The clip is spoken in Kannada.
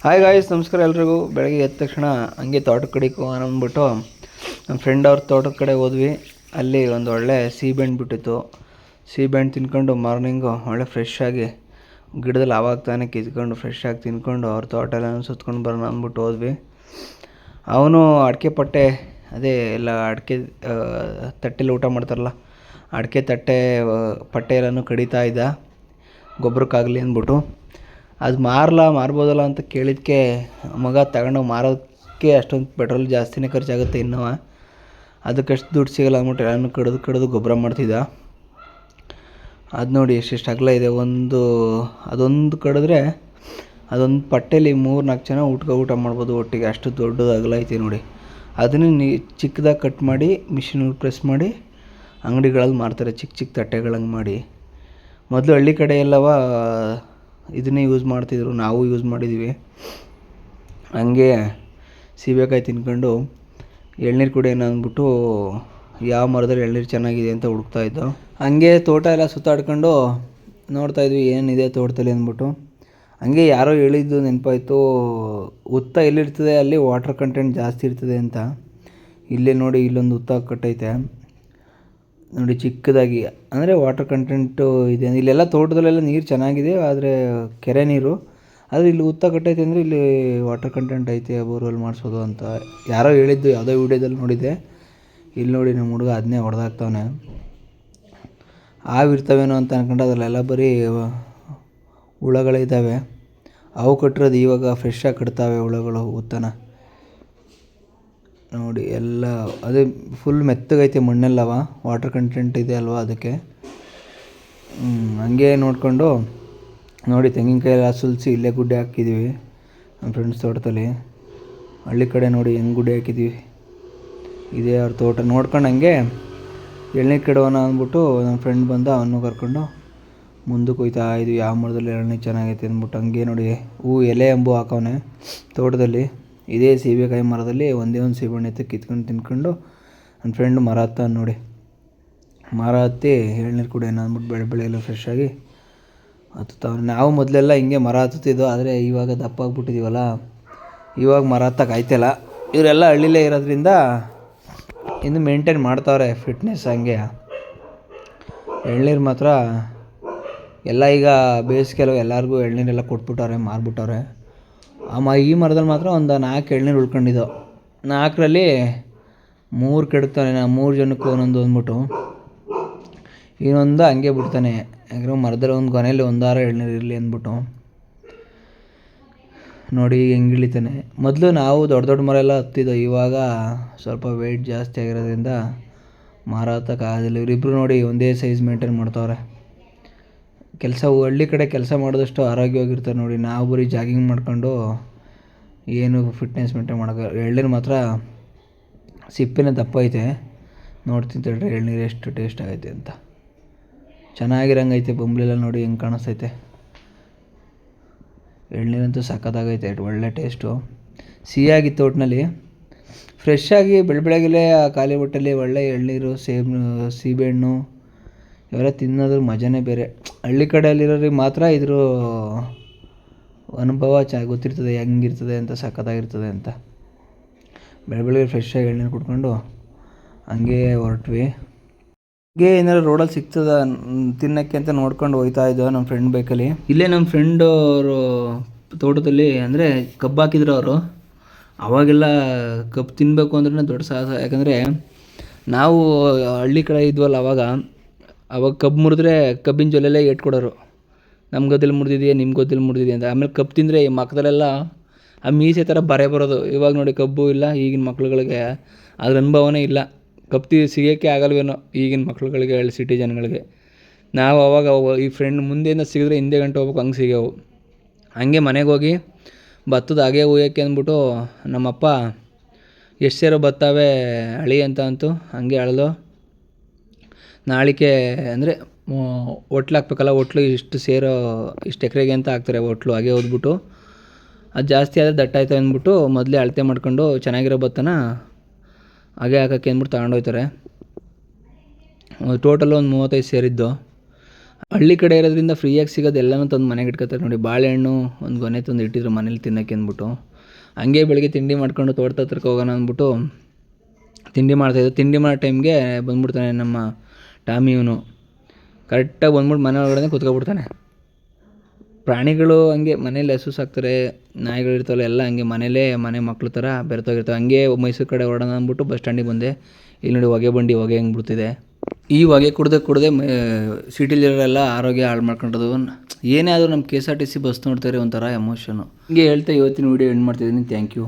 ಹಾಯ್ ಗಾಯ್ಸ್, ನಮಸ್ಕಾರ ಎಲ್ರಿಗೂ. ಬೆಳಗ್ಗೆ ಎದ್ದ ತಕ್ಷಣ ಹಂಗೆ ತೋಟದ ಕಡೆಗೆ ಅಂದ್ಬಿಟ್ಟು ನಮ್ಮ ಫ್ರೆಂಡ್ ಅವ್ರ ತೋಟದ ಕಡೆ ಹೋದ್ವಿ. ಅಲ್ಲಿ ಒಂದು ಒಳ್ಳೆ ಸೀಬೆಹಣ್ಣು ಬಿಟ್ಟಿತ್ತು. ಸೀಬೆಹಣ್ಣು ತಿನ್ಕೊಂಡು ಮಾರ್ನಿಂಗು ಒಳ್ಳೆ ಫ್ರೆಶ್ ಆಗಿ ಗಿಡದಲ್ಲಿ ಆವಾಗ ತಾನೇ ಕಿತ್ಕೊಂಡು ಫ್ರೆಶ್ ಆಗಿ ತಿನ್ಕೊಂಡು ಅವ್ರ ತೋಟ ಎಲ್ಲ ಸುತ್ಕೊಂಡು ಬರೋಣ ಅಂದ್ಬಿಟ್ಟು ಹೋದ್ವಿ. ಅವನು ಅಡಿಕೆ ಪಟ್ಟೆ, ಅದೇ ಎಲ್ಲ ಅಡಿಕೆ ತಟ್ಟೆಲಿ ಊಟ ಮಾಡ್ತಾರಲ್ಲ, ಅಡಿಕೆ ತಟ್ಟೆ ಪಟ್ಟೆ ಎಲ್ಲನೂ ಕಡಿತಾ ಇದ್ದ ಗೊಬ್ಬರಕ್ಕಾಗಲಿ ಅಂದ್ಬಿಟ್ಟು. ಅದು ಮಾರ್ಬೋದಲ್ಲ ಅಂತ ಕೇಳಿದ್ದಕ್ಕೆ ಮಗ ತಗೊಂಡು ಮಾರೋದಕ್ಕೆ ಅಷ್ಟೊಂದು ಪೆಟ್ರೋಲ್ ಜಾಸ್ತಿನೇ ಖರ್ಚಾಗುತ್ತೆ ಇನ್ನೂ, ಅದಕ್ಕಷ್ಟು ದುಡ್ಡು ಸಿಗೋಲ್ಲ ಅಂದ್ಬಿಟ್ಟು ಎಲ್ಲನೂ ಕಡಿದು ಗೊಬ್ಬರ ಮಾಡ್ತಿದ್ದ. ಅದು ನೋಡಿ ಎಷ್ಟೆಷ್ಟು ಅಗಲ ಇದೆ. ಅದೊಂದು ಕಡಿದ್ರೆ ಅದೊಂದು ಪಟ್ಟೆಲಿ 3-4 ಜನ ಊಟ ಮಾಡ್ಬೋದು ಒಟ್ಟಿಗೆ, ಅಷ್ಟು ದೊಡ್ಡದು ಅಗಲ ಐತೆ ನೋಡಿ. ಅದನ್ನು ಚಿಕ್ಕದಾಗಿ ಕಟ್ ಮಾಡಿ ಮಿಷಿನಲ್ಲಿ ಪ್ರೆಸ್ ಮಾಡಿ ಅಂಗಡಿಗಳಲ್ಲಿ ಮಾರ್ತಾರೆ, ಚಿಕ್ಕ ತಟ್ಟೆಗಳಂಗೆ ಮಾಡಿ. ಮೊದಲು ಹಳ್ಳಿ ಕಡೆ ಎಲ್ಲವ ಇದನ್ನೇ ಯೂಸ್ ಮಾಡ್ತಿದ್ರು, ನಾವು ಯೂಸ್ ಮಾಡಿದ್ದೀವಿ. ಹಂಗೆ ಸೀಬೆಕಾಯಿ ತಿನ್ಕೊಂಡು ಎಳ್ನೀರು ಕುಡಿಯೋಣ ಅಂದ್ಬಿಟ್ಟು ಯಾವ ಮರದಲ್ಲಿ ಎಳ್ನೀರು ಚೆನ್ನಾಗಿದೆ ಅಂತ ಹುಡುಕ್ತಾಯಿದ್ದೋ. ಹಂಗೆ ತೋಟ ಎಲ್ಲ ಸುತ್ತಾಡ್ಕೊಂಡು ನೋಡ್ತಾಯಿದ್ವಿ ಏನಿದೆ ತೋಟದಲ್ಲಿ ಅಂದ್ಬಿಟ್ಟು. ಹಂಗೆ ಯಾರೋ ಹೇಳಿದ್ದು ನೆನಪಾಯಿತು, ಹುತ್ತ ಎಲ್ಲಿರ್ತದೆ ಅಲ್ಲಿ ವಾಟರ್ ಕಂಟೆಂಟ್ ಜಾಸ್ತಿ ಇರ್ತದೆ ಅಂತ. ಇಲ್ಲೇ ನೋಡಿ, ಇಲ್ಲೊಂದು ಹುತ್ತ ಕಟ್ಟೈತೆ ನೋಡಿ, ಚಿಕ್ಕದಾಗಿ, ಅಂದರೆ ವಾಟರ್ ಕಂಟೆಂಟು ಇದೆ. ಇಲ್ಲೆಲ್ಲ ತೋಟದಲ್ಲೆಲ್ಲ ನೀರು ಚೆನ್ನಾಗಿದೆ, ಆದರೆ ಕೆರೆ ನೀರು. ಆದರೆ ಇಲ್ಲಿ ಹುತ್ತ ಕಟ್ಟೈತೆ ಅಂದರೆ ಇಲ್ಲಿ ವಾಟರ್ ಕಂಟೆಂಟ್ ಐತೆ, ಬೋರ್ವೆಲ್ ಮಾಡಿಸೋದು ಅಂತ ಯಾರೋ ಹೇಳಿದ್ದು, ಯಾವುದೋ ವೀಡಿಯೋದಲ್ಲಿ ನೋಡಿದ್ದೆ. ಇಲ್ಲಿ ನೋಡಿ ನಮ್ಮ ಹುಡುಗ ಅದನ್ನೇ ಹೊಡೆದಾಕ್ತವನೆ. ಇರ್ತವೇನೋ ಅಂತ ಅಂದ್ಕೊಂಡು ಅದರಲ್ಲೆಲ್ಲ ಬರೀ ಹುಳಗಳಿದ್ದಾವೆ. ಅವು ಕಟ್ಟಿರೋದು ಇವಾಗ ಫ್ರೆಶ್ಶಾಗಿ ಕಟ್ತಾವೆ ಹುಳಗಳು ಹುತ್ತನ ನೋಡಿ. ಎಲ್ಲ ಅದೇ ಫುಲ್ ಮೆತ್ತಗೈತೆ ಮಣ್ಣೆಲ್ಲವ, ವಾಟರ್ ಕಂಟೆಂಟ್ ಇದೆ ಅಲ್ವ ಅದಕ್ಕೆ. ಹಂಗೆ ನೋಡಿಕೊಂಡು ನೋಡಿ ತೆಂಗಿನಕಾಯಿ ಎಲ್ಲ ಸುಲಿಸಿ ಇಲ್ಲೇ ಗುಡ್ಡೆ ಹಾಕಿದ್ದೀವಿ ನಮ್ಮ ಫ್ರೆಂಡ್ಸ್ ತೋಟದಲ್ಲಿ. ಹಳ್ಳಿ ಕಡೆ ನೋಡಿ ಹೆಂಗೆ ಗುಡ್ಡೆ ಹಾಕಿದ್ದೀವಿ, ಇದೇ ಅವ್ರ ತೋಟ. ನೋಡ್ಕೊಂಡು ಹಂಗೆ ಎಳ್ನೀರು ಕೆಡೋಣ ಅಂದ್ಬಿಟ್ಟು ನಮ್ಮ ಫ್ರೆಂಡ್ ಬಂದ, ಅವನು ಕರ್ಕೊಂಡು ಮುಂದಕ್ಕೆ ಹೋಗ್ತಾ ಇದ್ವಿ. ಯಾವ ಮರದಲ್ಲಿ ಎಳ್ನೀರು ಚೆನ್ನಾಗೈತೆ ಅಂದ್ಬಿಟ್ಟು. ಹಂಗೆ ನೋಡಿ ಎಲೆ ಅಂಬು ಹಾಕವನೆ ತೋಟದಲ್ಲಿ. ಇದೇ ಸೀಬೆಕಾಯಿ ಮರದಲ್ಲಿ ಒಂದೇ ಒಂದು ಸೀಬೆಹಣ್ಣು ಎತ್ತು ಕಿತ್ಕೊಂಡು ತಿನ್ಕೊಂಡು ನನ್ನ ಫ್ರೆಂಡು ಮರ ಹತ್ತ ನೋಡಿ. ಮರ ಹತ್ತಿ ಎಳ್ನೀರು ಕುಡಿಯೋಣ ಅಂದ್ಬಿಟ್ಟು ಬೆಳೆಯಲ್ಲ ಫ್ರೆಶ್ ಆಗಿ ಹತ್ತುತ್ತಾವೆ. ನಾವು ಮೊದಲೆಲ್ಲ ಹಿಂಗೆ ಮರ ಹತ್ತುತ್ತಿದ್ದೋ, ಆದರೆ ಇವಾಗ ದಪ್ಪ ಆಗಿಬಿಟ್ಟಿದ್ದೀವಲ್ಲ, ಇವಾಗ ಮರ ಹತ್ತಕ್ಕೆ ಆಯ್ತಿಲ್ಲ. ಇವರೆಲ್ಲ ಹಳ್ಳಿಲೇ ಇರೋದ್ರಿಂದ ಇನ್ನು ಮೇಂಟೈನ್ ಮಾಡ್ತಾವ್ರೆ ಫಿಟ್ನೆಸ್. ಹಂಗೆ ಎಳ್ನೀರು ಮಾತ್ರ ಎಲ್ಲ ಈಗ ಬೇಸಿಗೆಲ್ಲ ಎಲ್ಲರಿಗೂ ಎಳ್ನೀರೆಲ್ಲ ಕೊಟ್ಬಿಟ್ಟವ್ರೆ, ಮಾರ್ಬಿಟ್ಟವ್ರೆ. ಈ ಮರದಲ್ಲಿ ಮಾತ್ರ ಒಂದು 4 ಎಳ್ನೀರು ಉಳ್ಕೊಂಡಿದ್ದೋ. 4ರಲ್ಲಿ 3 ಕೆಡ್ತಾನೆ, 3 ಜನಕ್ಕೆ ಒಂದೊಂದು ಅಂದ್ಬಿಟ್ಟು. ಇನ್ನೊಂದು ಹಂಗೆ ಬಿಡ್ತಾನೆ, ಯಾಕಂದರೆ ಮರದಲ್ಲಿ ಒಂದು ಕೊನೆಯಲ್ಲಿ 1 ಎಳ್ನೀರು ಇರಲಿ ಅಂದ್ಬಿಟ್ಟು. ನೋಡಿ ಹೆಂಗೆ ಇಳಿತಾನೆ. ಮೊದಲು ನಾವು ದೊಡ್ಡ ಮರ ಎಲ್ಲ ಹತ್ತಿದ್ದೋ, ಇವಾಗ ಸ್ವಲ್ಪ ವೆಯ್ಟ್ ಜಾಸ್ತಿ ಆಗಿರೋದ್ರಿಂದ ಮರ ಹತ್ತಕ್ಕಾಗೋದಿಲ್ಲ. ಇವರಿಬ್ಬರು ನೋಡಿ ಒಂದೇ ಸೈಜ್ ಮೇಂಟೈನ್ ಮಾಡ್ತಾವ್ರೆ. ಹಳ್ಳಿ ಕಡೆ ಕೆಲಸ ಮಾಡಿದಷ್ಟು ಆರೋಗ್ಯವಾಗಿರ್ತಾರೆ ನೋಡಿ. ನಾವು ಬರೀ ಜಾಗಿಂಗ್ ಮಾಡ್ಕೊಂಡು ಏನು ಫಿಟ್ನೆಸ್ ಮೇಂಟೈನ್ ಮಾಡೋಕ್ಕೆ. ಎಳ್ನೀರು ಮಾತ್ರ ಸಿಪ್ಪಿನ ದಪ್ಪ ಐತೆ. ನೋಡ್ತೀನಿ ತಡ್ರಿ ಎಳ್ನೀರು ಎಷ್ಟು ಟೇಸ್ಟ್ ಆಗೈತೆ ಅಂತ. ಚೆನ್ನಾಗಿರಂಗೈತೆ, ಬೊಂಬ್ಲೆಲ್ಲ ನೋಡಿ ಹೆಂಗೆ ಕಾಣಿಸ್ತೈತೆ. ಎಳ್ನೀರಂತೂ ಸಖತ್ತಾಗೈತೆ, ಒಳ್ಳೆ ಟೇಸ್ಟು. ಸಿಹಿಯಾಗಿತ್ತು ಒಟ್ಟಿನಲ್ಲಿ. ಫ್ರೆಶ್ಶಾಗಿ ಬೆಳಗ್ಗೆಲೇ ಖಾಲಿ ಹೊಟ್ಟೆಲಿ ಒಳ್ಳೆ ಎಳ್ನೀರು, ಸೀಬೆಹಣ್ಣು ಇವೆಲ್ಲ ತಿನ್ನೋದ್ರ ಮಜಾನೇ ಬೇರೆ. ಹಳ್ಳಿ ಕಡೆಯಲ್ಲಿರೋರಿಗೆ ಮಾತ್ರ ಇದ್ರ ಅನುಭವ ಗೊತ್ತಿರ್ತದೆ, ಹೆಂಗಿರ್ತದೆ ಅಂತ, ಸಖತ್ತಾಗಿರ್ತದೆ ಅಂತ. ಬೆಳಗ್ಗೆ ಫ್ರೆಶ್ಶಾಗಿ ಎಳ್ನೀರು ಕುಡ್ಕೊಂಡು ಹಂಗೆ ಹೊರಟ್ವಿ. ಹಂಗೆ ಏನಾದ್ರು ರೋಡಲ್ಲಿ ಸಿಗ್ತದ ತಿನ್ನೋಕ್ಕೆ ಅಂತ ನೋಡ್ಕೊಂಡು ಹೋಗ್ತಾ ಇದ್ದೋ ನಮ್ಮ ಫ್ರೆಂಡ್ ಬೈಕಲ್ಲಿ. ಇಲ್ಲೇ ನಮ್ಮ ಫ್ರೆಂಡು ಅವರು ತೋಟದಲ್ಲಿ, ಅಂದರೆ ಕಬ್ಬು ಹಾಕಿದ್ರು ಅವರು. ಅವಾಗೆಲ್ಲ ಕಬ್ಬು ತಿನ್ನಬೇಕು ಅಂದ್ರೆ ದೊಡ್ಡ ಸಾಹಸ. ಯಾಕಂದರೆ ನಾವು ಹಳ್ಳಿ ಕಡೆ ಇದ್ವಲ್ಲ ಅವಾಗ ಕಬ್ಬು ಮುರಿದ್ರೆ ಕಬ್ಬಿನ ಜೊಲೆಲ್ಲೇ ಏಟು ಕೊಡೋರು. ನಮ್ಮ ಗದ್ದೆಲಿ ಮುರಿದಿದೆಯಾ, ನಿಮ್ಮ ಗದ್ದೆಲಿ ಮುರಿದಿದೆಯಾ ಅಂತ. ಆಮೇಲೆ ಕಬ್ಬು ತಿಂದರೆ ಈ ಮಕ್ಕದಲ್ಲೆಲ್ಲ ಆ ಮೀಸೆ ಥರ ಬರೋದು. ಇವಾಗ ನೋಡಿ ಕಬ್ಬು ಇಲ್ಲ, ಈಗಿನ ಮಕ್ಳುಗಳಿಗೆ ಅದ್ರ ಅನುಭವನೇ ಇಲ್ಲ. ಕಬ್ಬು ಸಿಗೋಕ್ಕೆ ಆಗಲ್ವೇನೋ ಈಗಿನ ಮಕ್ಳುಗಳಿಗೆ, ಸಿಟಿ ಜನಗಳಿಗೆ. ನಾವು ಅವಾಗ ಈ ಫ್ರೆಂಡ್ ಮುಂದೆಯಿಂದ ಸಿಗಿದ್ರೆ ಹಿಂದೆ ಗಂಟೆ ಹೋಗ್ಬೇಕು, ಹಂಗೆ ಸಿಗ್ಯಾವು. ಹಂಗೆ ಮನೆಗೆ ಹೋಗಿ ಭತ್ತದ ಹಾಗೆ ಹುಯ್ಯೋಕ್ಕೆ ಅಂದ್ಬಿಟ್ಟು ನಮ್ಮಪ್ಪ ಎಷ್ಟು ಸೇರೋ ಬತ್ತಾವೆ ಅಳಿ ಅಂತು. ಹಂಗೆ ಅಳ್ದು ನಾಳಿಕೆ ಅಂದರೆ ಒಟ್ಲು ಹಾಕ್ಬೇಕಲ್ಲ, ಒಟ್ಲು ಇಷ್ಟು ಎಕರೆಗೆ ಅಂತ ಹಾಕ್ತಾರೆ ಒಟ್ಲು. ಹಾಗೆ ಓದ್ಬಿಟ್ಟು ಅದು ಜಾಸ್ತಿ ಆದರೆ ದಟ್ಟ ಆಯ್ತು ಅಂದ್ಬಿಟ್ಟು ಮೊದಲೇ ಅಳತೆ ಮಾಡ್ಕೊಂಡು ಚೆನ್ನಾಗಿರೋ ಭತ್ತನ ಹಾಗೆ ಹಾಕೋಕ್ಕೆ ಅಂದ್ಬಿಟ್ಟು ತಗೊಂಡೋಗ್ತಾರೆ. ಟೋಟಲ್ ಒಂದು 35 ಸೇರಿದ್ದು. ಹಳ್ಳಿ ಕಡೆ ಇರೋದ್ರಿಂದ ಫ್ರೀಯಾಗಿ ಸಿಗೋದು ಎಲ್ಲನೂ ತಂದು ಮನೆಗೆ ಇಟ್ಕೊತಾರೆ ನೋಡಿ. ಬಾಳೆಹಣ್ಣು ಒಂದು ಗೊನೆ ತಂದು ಇಟ್ಟಿದ್ರು ಮನೇಲಿ ತಿನ್ನೋಕ್ಕೆ ಅಂದ್ಬಿಟ್ಟು. ಹಂಗೆ ಬೆಳಗ್ಗೆ ತಿಂಡಿ ಮಾಡ್ಕೊಂಡು ತೋಟದ ಹತ್ರಕ್ಕೆ ಹೋಗೋಣ ಅಂದ್ಬಿಟ್ಟು ತಿಂಡಿ ಮಾಡ್ತಾಯಿದ್ದೆ. ತಿಂಡಿ ಮಾಡೋ ಟೈಮ್ಗೆ ಬಂದ್ಬಿಡ್ತಾನೆ ನಮ್ಮ ಟಾಮಿ. ಇವನು ಕರೆಕ್ಟಾಗಿ ಬಂದ್ಬಿಟ್ಟು ಮನೆ ಒಳಗಡೆ ಕೂತ್ಕೊಬಿಡ್ತಾನೆ. ಪ್ರಾಣಿಗಳು ಹಂಗೆ ಮನೇಲಿ ಹಸು ಸಾಕ್ತಾರೆ, ನಾಯಿಗಳು ಇರ್ತಾವಲ್ಲ, ಎಲ್ಲ ಹಂಗೆ ಮನೇಲೇ ಮನೆ ಮಕ್ಳು ಥರ ಬೆರೆತೋಗಿರ್ತವೆ. ಹಂಗೆ ಮೈಸೂರು ಕಡೆ ಹೊರಡೋಣ ಅಂದ್ಬಿಟ್ಟು ಬಸ್ ಸ್ಟ್ಯಾಂಡಿಗೆ ಬಂದೆ. ಇಲ್ಲಿ ನೋಡಿ ಹೊಗೆ ಬಂಡಿ ಹೊಗೆ ಹೆಂಗೆ ಬಿಡ್ತಿದೆ. ಈ ಹೊಗೆ ಕುಡ್ದೆ ಸಿಟಿಲಿರೋರೆಲ್ಲ ಆರೋಗ್ಯ ಹಾಳು ಮಾಡ್ಕೊಂಡದು. ಏನೇ ಆದರೂ ನಮ್ಮ KSRTC ಬಸ್ ನೋಡ್ತಾರೆ ಒಂಥರ ಎಮೋಷನು. ಹಿಂಗೆ ಹೇಳ್ತಾ ಇವತ್ತಿನ ವೀಡಿಯೋ ಎಂಡ್ ಮಾಡ್ತಿದ್ದೀನಿ. Thank you.